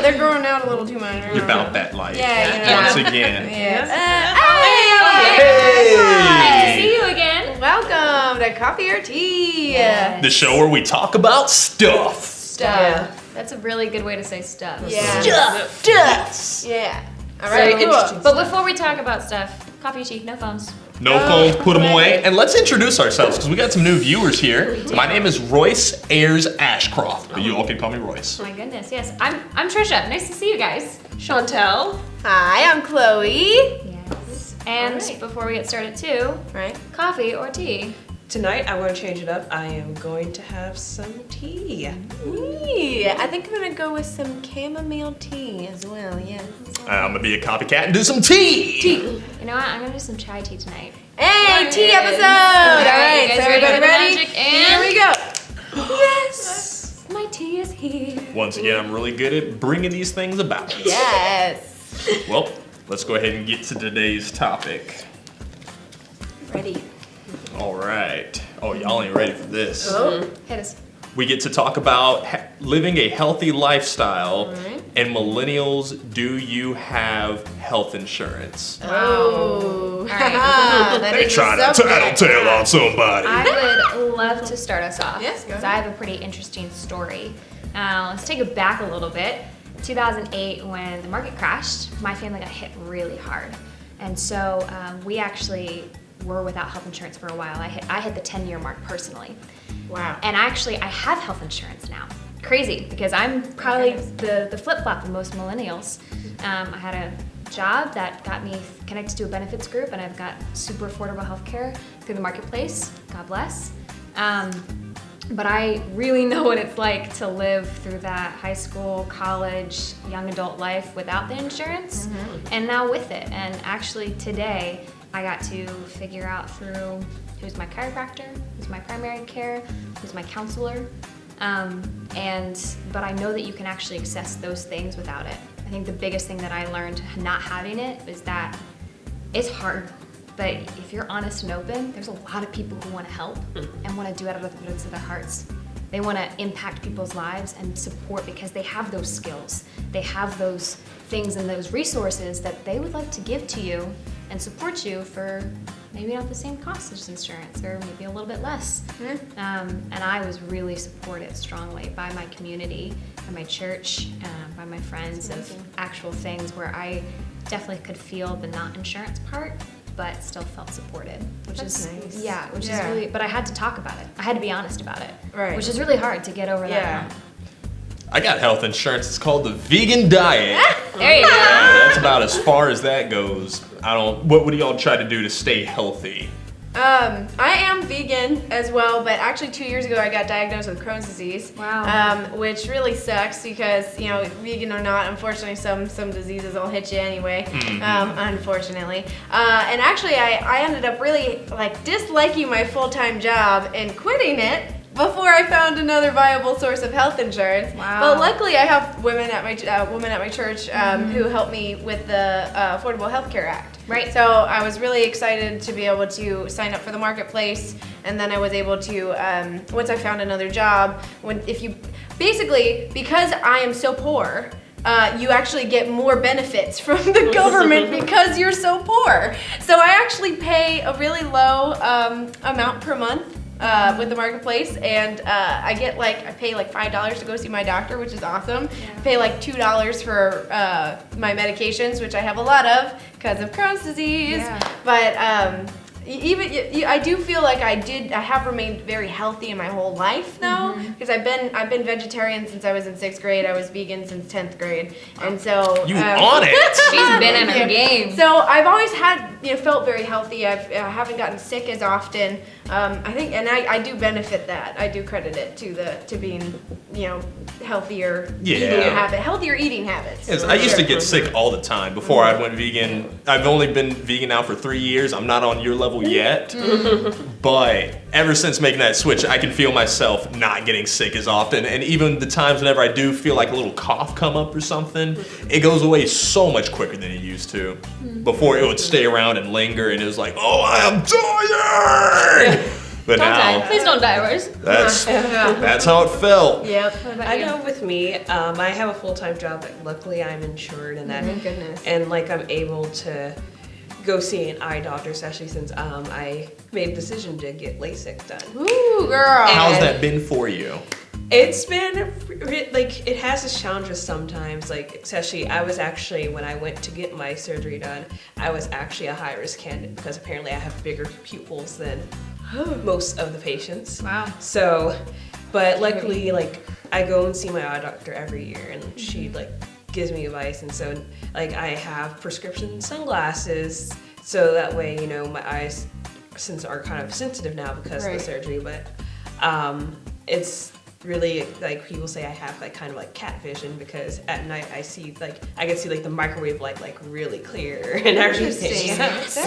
they're growing out a little too much. You're about that life. Yeah, Once again. Yes. Nice to see you again. Welcome to Coffee or Tea. Yes. The show where we talk about stuff. Stuff. That's a really good way to say stuff. Yeah. Stuff. Yeah. All Very right. interesting. But before we talk about stuff, coffee or tea, no phones. No phone, put them away. And let's introduce ourselves because we got some new viewers here. My name is Royce Ayers Ashcroft, but you all can call me Royce. My goodness, yes. I'm Trisha. Nice to see you guys. Chantel. Hi, I'm Chloe. Yes. And Alright. before we get started too, Right. coffee or tea? Tonight I want to change it up. I am going to have some tea. Yeah, I think I'm gonna go with some chamomile tea as well. Yes. I'm gonna be a copycat and do some tea. You know what? I'm gonna do some chai tea tonight. Hey, tea episode. All All right, you guys so ready for everybody the ready? magic? Here And we go. yes, my tea is here. Once again, I'm really good at bringing these things about. Yes. Well, let's go ahead and get to today's topic. Ready. All right. Oh, y'all ain't ready for this. Oh. Hit us. We get to talk about living a healthy lifestyle. Alright. And millennials, do you have health insurance? Oh. All right. That They is the trying to subject. tattletale on somebody. I would love to start us off Yes, go because ahead. I have a pretty interesting story. Let's take it back a little bit. 2008, when the market crashed, my family got hit really hard, and so we actually were without health insurance for a while. I hit the 10-year mark personally, Wow. and actually I have health insurance now. Crazy, because I'm probably the flip-flop of most millennials. I had a job that got me connected to a benefits group, and I've got super affordable health care through the marketplace. God bless. But I really know what it's like to live through that high school, college, young adult life without the insurance, and now with it. And actually today, I got to figure out through who's my chiropractor, who's my primary care, who's my counselor, but I know that you can actually access those things without it. I think the biggest thing that I learned not having it is that it's hard. But if you're honest and open, there's a lot of people who want to help and want to do it out of the goodness of their hearts. They want to impact people's lives and support because they have those skills. They have those things and those resources that they would like to give to you and support you for maybe not the same cost as insurance or maybe a little bit less. And I was really supported strongly by my community, by my church, by my friends of actual things where I definitely could feel the not insurance part, but still felt supported, which That's is nice. which Yeah. is really. But I had to talk about it. I had to be honest about it, Right. which is really hard to get over Yeah. that. I got health insurance. It's called the vegan diet. There you go. That's about as far as that goes. What do y'all try to do to stay healthy? I am vegan as well, but actually 2 years ago I got diagnosed with Crohn's disease. Wow. Which really sucks because, vegan or not, unfortunately some diseases will hit you anyway, unfortunately. And actually I ended up really disliking my full-time job and quitting it before I found another viable source of health insurance. Wow. But luckily I have women at my church who helped me with the Affordable Health Care Act. Right. So I was really excited to be able to sign up for the marketplace, and then I was able to, once I found another job, because I am so poor, you actually get more benefits from the government because you're so poor. So I actually pay a really low amount per month with the marketplace, and I pay $5 to go see my doctor, which is awesome. I pay $2 for my medications, which I have a lot of because of Crohn's disease. Yeah. But I do feel like I have remained very healthy in my whole life though, because I've been vegetarian since I was in 6th grade. I was vegan since 10th grade, and so You on it? She's been in her Yeah. game. So I've always felt very healthy. I haven't gotten sick as often. I think, and I do benefit that. I do credit it to being, healthier healthier eating habits. Yes, I used to get sick all the time before I went vegan. I've only been vegan now for 3 years. I'm not on your level yet, but ever since making that switch, I can feel myself not getting sick as often. And even the times whenever I do feel like a little cough come up or something, it goes away so much quicker than it used to. Before it would stay around and linger, and it was like, oh, I am tired. But Don't die. now Please don't die, Royce. that's how it felt. Yep. What about I you? know with me, I have a full-time job that luckily I'm insured and that, Thank goodness. and like I'm able to go see an eye doctor, especially since I made the decision to get LASIK done. Ooh, girl. How's that been for you? It's been like it has its challenges sometimes. Like especially, I was actually when I went to get my surgery done, I was actually a high-risk candidate because apparently I have bigger pupils than most of the patients. Wow. So, but luckily, like I go and see my eye doctor every year, and she like gives me advice, and so like I have prescription sunglasses, so that way you know my eyes, since are kind of sensitive now because of the surgery, but it's really like people say I have like kind of like cat vision because at night I see like I can see like the microwave light like really clear and everything. Interesting.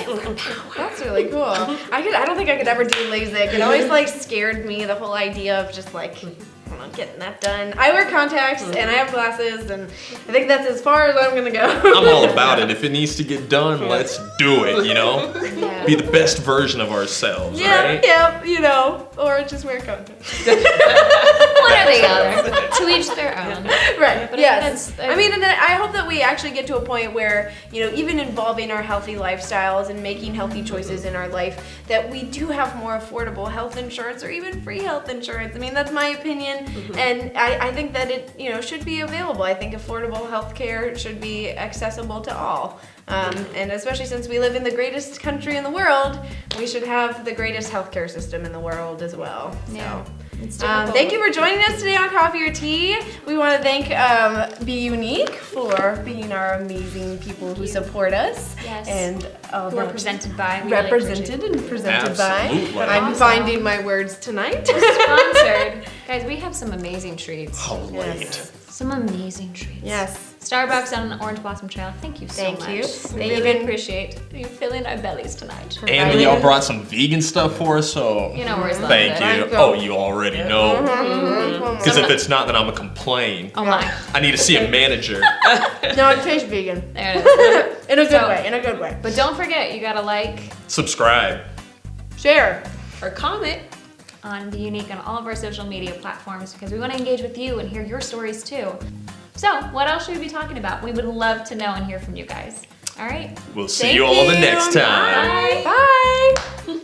That's really cool. I don't think I could ever do LASIK. It always like scared me, the whole idea of just like I'm not getting that done. I wear contacts and I have glasses, and I think that's as far as I'm gonna go. I'm all about it. If it needs to get done, let's do it, you know? Yeah. Be the best version of ourselves, Yeah, right? yeah, you know, or just wear contacts. One or the other. To each their own. Right. But Yes. that's- I mean, and I hope that we actually get to a point where, you know, even involving our healthy lifestyles and making healthy choices in our life, that we do have more affordable health insurance or even free health insurance. I mean, that's my opinion, and I think that it, you know, should be available. I think affordable health care should be accessible to all. And especially since we live in the greatest country in the world, we should have the greatest healthcare system in the world as well. Yeah. So. It's difficult. Thank you for joining us today on Coffee or Tea. We want to thank bUneke for being our amazing people who support us. Yes. And We're presented by. We really represented and presented Absolutely. by. I'm Awesome. finding my words tonight. Sponsored. Guys, we have some amazing treats. Oh, late. Yes. Some amazing treats. Yes. Starbucks on Orange Blossom Trail. Thank you so Thank much. you. We They really even- appreciate you filling our bellies tonight. And y'all brought some vegan stuff for us, so You know where it's thank you. Thank you. Oh, you already know. Mm-hmm. Because if it's not, then I'm gonna complain. Oh my. I need to see a manager. No, it tastes vegan. There it is. In a good So- way. In a good way. But don't forget, you gotta like Subscribe. Share. Or comment. on bUneke on all of our social media platforms because we want to engage with you and hear your stories too. So, what else should we be talking about? We would love to know and hear from you guys. All right. We'll see Thank you all the you. next time. Bye. Bye.